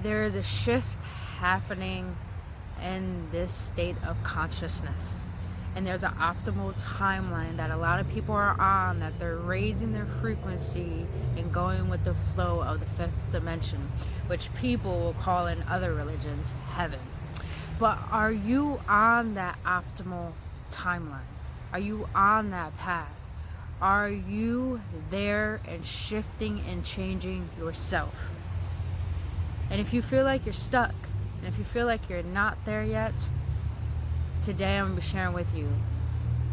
There is a shift happening in this state of consciousness. And there's an optimal timeline that a lot of people are on, that they're raising their frequency and going with the flow of the fifth dimension, which people will call in other religions heaven. But are you on that optimal timeline? Are you on that path? Are you there and shifting and changing yourself? And if you feel like you're stuck, and if you feel like you're not there yet, today I'm going to be sharing with you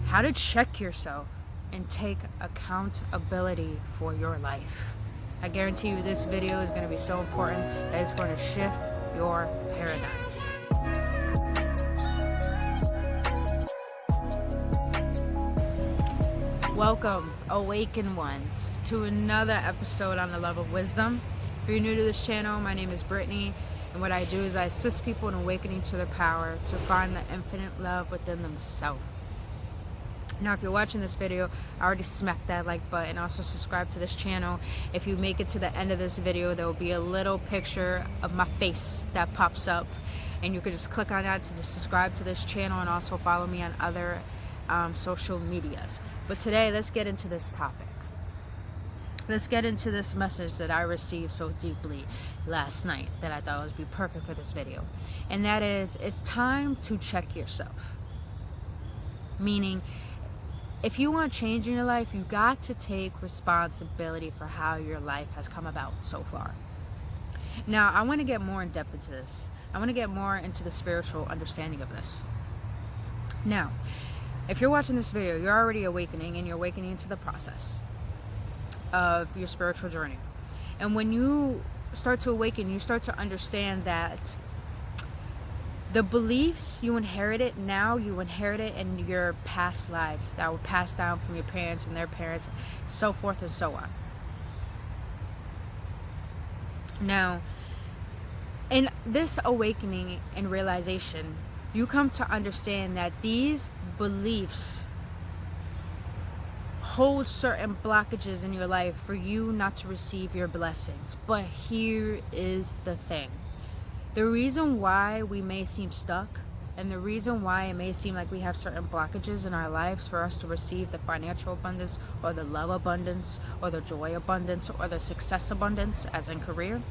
how to check yourself and take accountability for your life. I guarantee you this video is going to be so important that it's going to shift your paradigm. Welcome, awakened ones, to another episode on the Love of Wisdom. If you're new to this channel, my name is Brittany, and what I do is I assist people in awakening to their power to find the infinite love within themselves. Now, if you're watching this video, I already smacked that like button. Also subscribe to this channel. If you make it to the end of this video, there will be a little picture of my face that pops up, and you can just click on that to just subscribe to this channel, and also follow me on other social medias. But today, let's get into this topic. Let's get into this message that I received so deeply last night that I thought would be perfect for this video. And that is, it's time to check yourself. Meaning, if you want change in your life, you got to take responsibility for how your life has come about so far. Now, I want to get more in depth into this. I want to get more into the spiritual understanding of this. Now, if you're watching this video, you're already awakening, and you're awakening into the process of your spiritual journey. And when you start to awaken, you start to understand that the beliefs you inherited now, you inherit it in your past lives that were passed down from your parents and their parents, so forth and so on. Now, in this awakening and realization, you come to understand that these beliefs hold certain blockages in your life for you not to receive your blessings. But here is the thing. The reason why we may seem stuck, and the reason why it may seem like we have certain blockages in our lives for us to receive the financial abundance, or the love abundance, or the joy abundance, or the success abundance, as in career,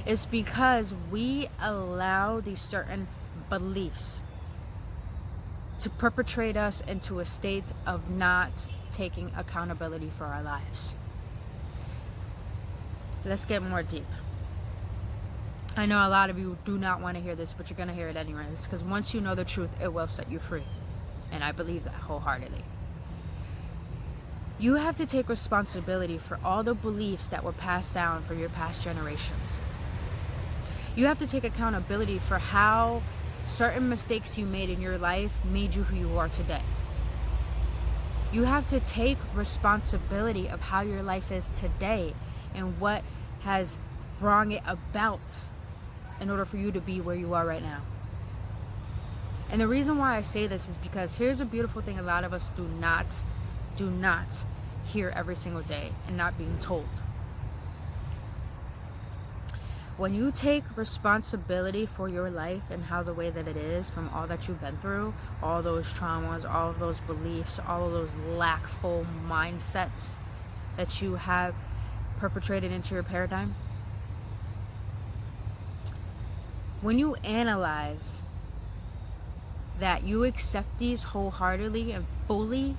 is because we allow these certain beliefs to perpetrate us into a state of not taking accountability for our lives. Let's get more deep. I know a lot of you do not want to hear this, but you're going to hear it anyways, because once you know the truth, it will set you free. And I believe that wholeheartedly. You have to take responsibility for all the beliefs that were passed down for your past generations. You have to take accountability for how certain mistakes you made in your life made you who you are today. You have to take responsibility of how your life is today and what has brought it about in order for you to be where you are right now. And the reason why I say this is because here's a beautiful thing a lot of us do not hear every single day, and not being told. When you take responsibility for your life and how the way that it is, from all that you've been through, all those traumas, all of those beliefs, all of those lackful mindsets that you have perpetrated into your paradigm, when you analyze that, you accept these wholeheartedly and fully,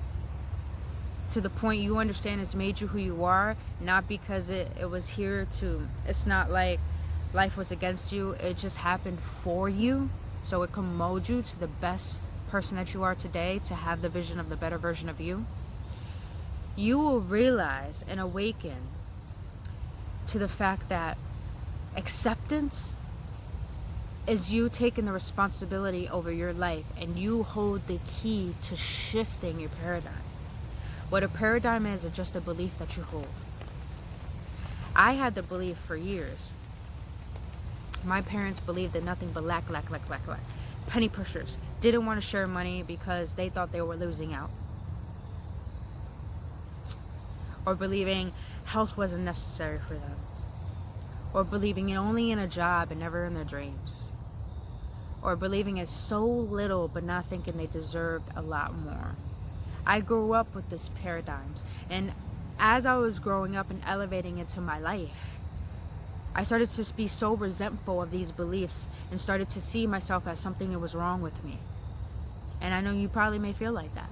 to the point you understand it's made you who you are, not because it was here to, it's not like life was against you, it just happened for you, so it can mold you to the best person that you are today, to have the vision of the better version of you. You will realize and awaken to the fact that acceptance is you taking the responsibility over your life, and you hold the key to shifting your paradigm. What a paradigm is just a belief that you hold. I had the belief for years. My parents believed in nothing but lack. Penny pushers. Didn't want to share money because they thought they were losing out. Or believing health wasn't necessary for them. or believing only in a job and never in their dreams, or believing it's so little but not thinking they deserved a lot more. I grew up with these paradigms, and as I was growing up and elevating into my life, I started to be so resentful of these beliefs and started to see myself as something that was wrong with me. And I know you probably may feel like that.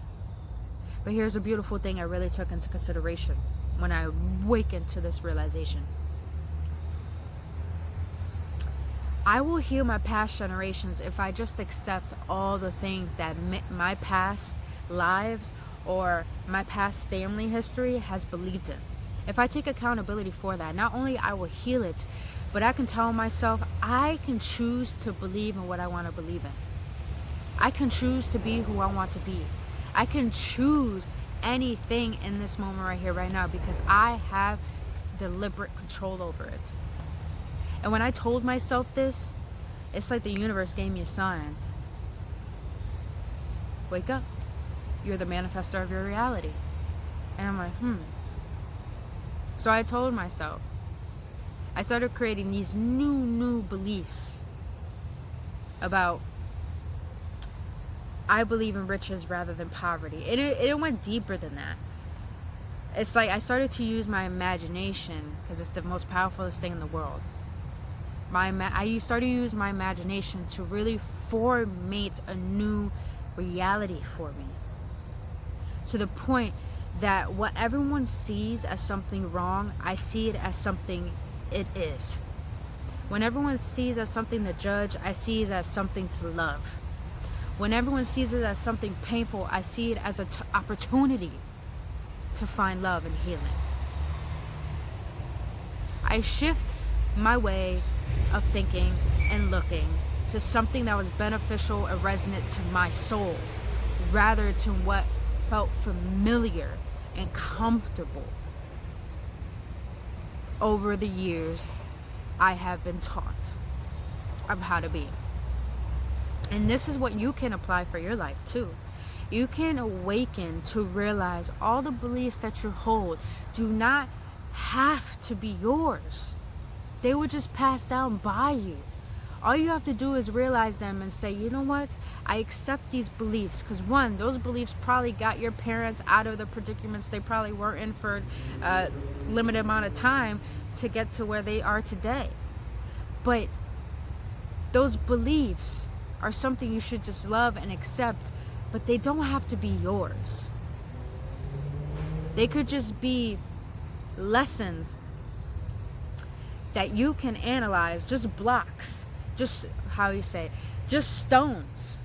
But here's a beautiful thing I really took into consideration when I awakened to this realization. I will heal my past generations if I just accept all the things that my past lives or my past family history has believed in. If I take accountability for that, not only I will heal it, but I can tell myself I can choose to believe in what I want to believe in. I can choose to be who I want to be. I can choose anything in this moment right here, right now, because I have deliberate control over it. And when I told myself this, it's like the universe gave me a sign. Wake up. You're the manifestor of your reality. And I'm like, So I told myself, I started creating these new beliefs about, I believe in riches rather than poverty. And it went deeper than that. It's like I started to use my imagination, because it's the most powerful thing in the world. I started to use my imagination to really formate a new reality for me. To the point that what everyone sees as something wrong, I see it as something it is. When everyone sees it as something to judge, I see it as something to love. When everyone sees it as something painful, I see it as an opportunity to find love and healing. I shift my way of thinking and looking to something that was beneficial and resonant to my soul, rather to what felt familiar and comfortable. Over the years, I have been taught of how to be. And this is what you can apply for your life too. You can awaken to realize all the beliefs that you hold do not have to be yours. They were just passed down by you. All you have to do is realize them and say, you know what? I accept these beliefs. Because one, those beliefs probably got your parents out of the predicaments they probably were in for a limited amount of time to get to where they are today. But those beliefs are something you should just love and accept, but they don't have to be yours. They could just be lessons that you can analyze, just blocks, just just stones.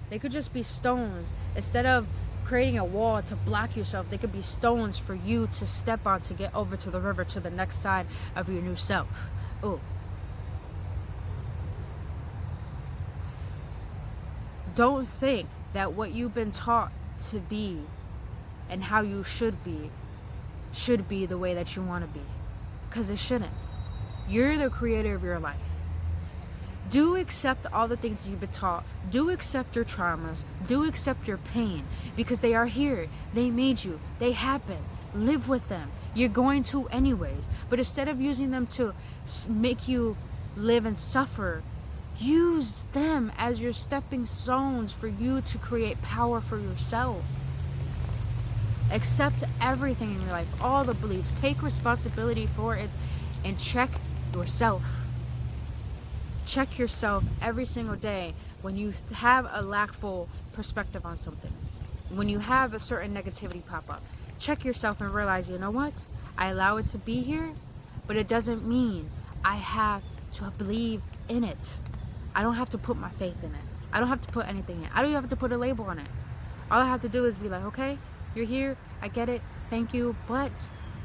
They could just be stones. Instead of creating a wall to block yourself, they could be stones for you to step on to get over to the river, to the next side of your new self. Ooh. Don't think that what you've been taught to be and how you should be the way that you want to be, because it shouldn't. You're the creator of your life. Do accept all the things you've been taught. Do accept your traumas. Do accept your pain, because they are here. They made you. They happen. Live with them. You're going to anyways. But instead of using them to make you live and suffer, use them as your stepping stones for you to create power for yourself. Accept everything in your life, all the beliefs. Take responsibility for it and check yourself. Check yourself every single day when you have a lackful perspective on something. When you have a certain negativity pop up, check yourself and realize, you know what? I allow it to be here, but it doesn't mean I have to believe in it. I don't have to put my faith in it. I don't have to put anything in it. I don't have to put a label on it. All I have to do is be like, okay, you're here. I get it. Thank you. But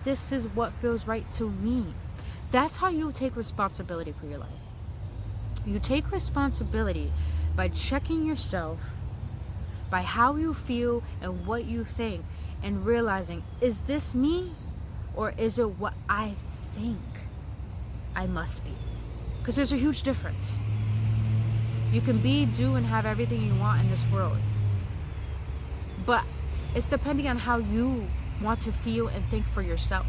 this is what feels right to me. That's how you take responsibility for your life. You take responsibility by checking yourself, by how you feel and what you think, and realizing, is this me or is it what I think I must be? Because there's a huge difference. You can be, do, and have everything you want in this world. But it's depending on how you want to feel and think for yourself.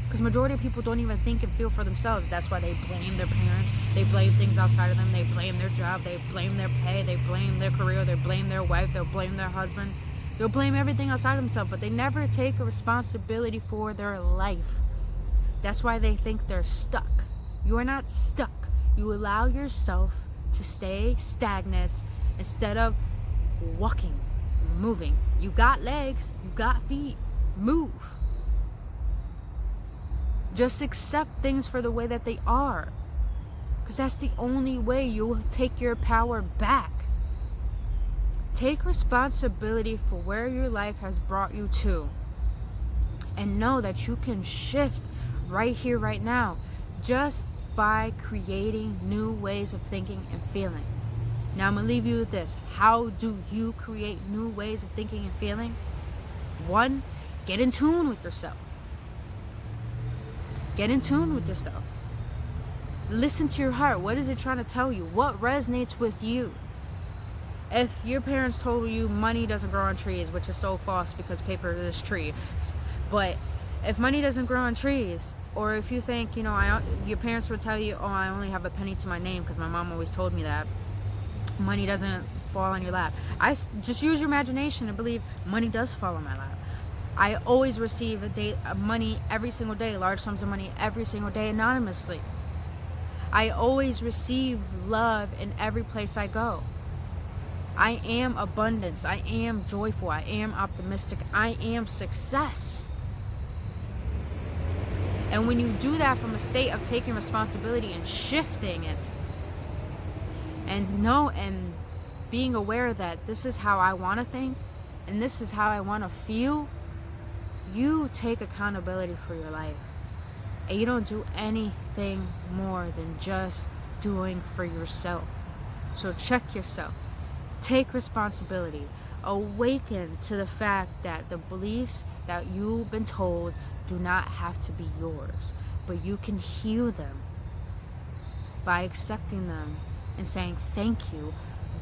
Because majority of people don't even think and feel for themselves. That's why they blame their parents. They blame things outside of them. They blame their job. They blame their pay. They blame their career. They blame their wife. They'll blame their husband. They'll blame everything outside of themselves. But they never take a responsibility for their life. That's why they think they're stuck. You are not stuck. You allow yourself to stay stagnant instead of walking, moving. You got legs. You got feet. Move. Just accept things for the way that they are. Because that's the only way you will take your power back. Take responsibility for where your life has brought you to. And know that you can shift right here, right now. Just by creating new ways of thinking and feeling. Now I'm going to leave you with this. How do you create new ways of thinking and feeling? 1, get in tune with yourself. Get in tune with yourself. Listen to your heart. What is it trying to tell you? What resonates with you? If your parents told you money doesn't grow on trees, which is so false because paper is trees, but if money doesn't grow on trees, or if you think, your parents would tell you, oh, I only have a penny to my name because my mom always told me that money doesn't fall on your lap. Just use your imagination and believe money does fall on my lap. I always receive money every single day, large sums of money every single day anonymously. I always receive love in every place I go. I am abundance. I am joyful. I am optimistic. I am success. And when you do that from a state of taking responsibility and shifting it, and being aware that this is how I want to think, and this is how I want to feel, you take accountability for your life. And you don't do anything more than just doing for yourself. So check yourself. Take responsibility. Awaken to the fact that the beliefs that you've been told do not have to be yours. But you can heal them by accepting them and saying thank you,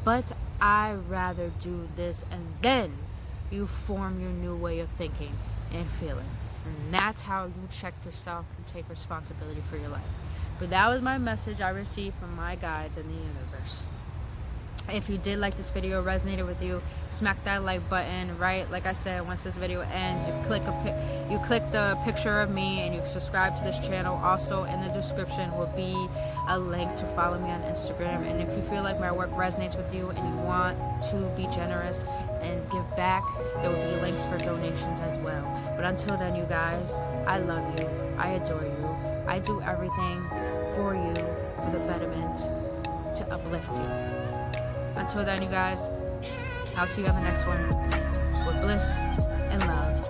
but I'd rather do this, and then you form your new way of thinking and feeling. And that's how you check yourself and take responsibility for your life. But that was my message I received from my guides in the universe. If you did like this video, resonated with you, smack that like button, right? Like I said, once this video ends, you click the picture of me and you subscribe to this channel. Also in the description will be a link to follow me on Instagram. And if you feel like my work resonates with you and you want to be generous and give back, there will be links for donations as well. But until then, you guys, I love you. I adore you. I do everything for you for the betterment to uplift you. Until then, you guys, I'll see you on the next one with bliss and love.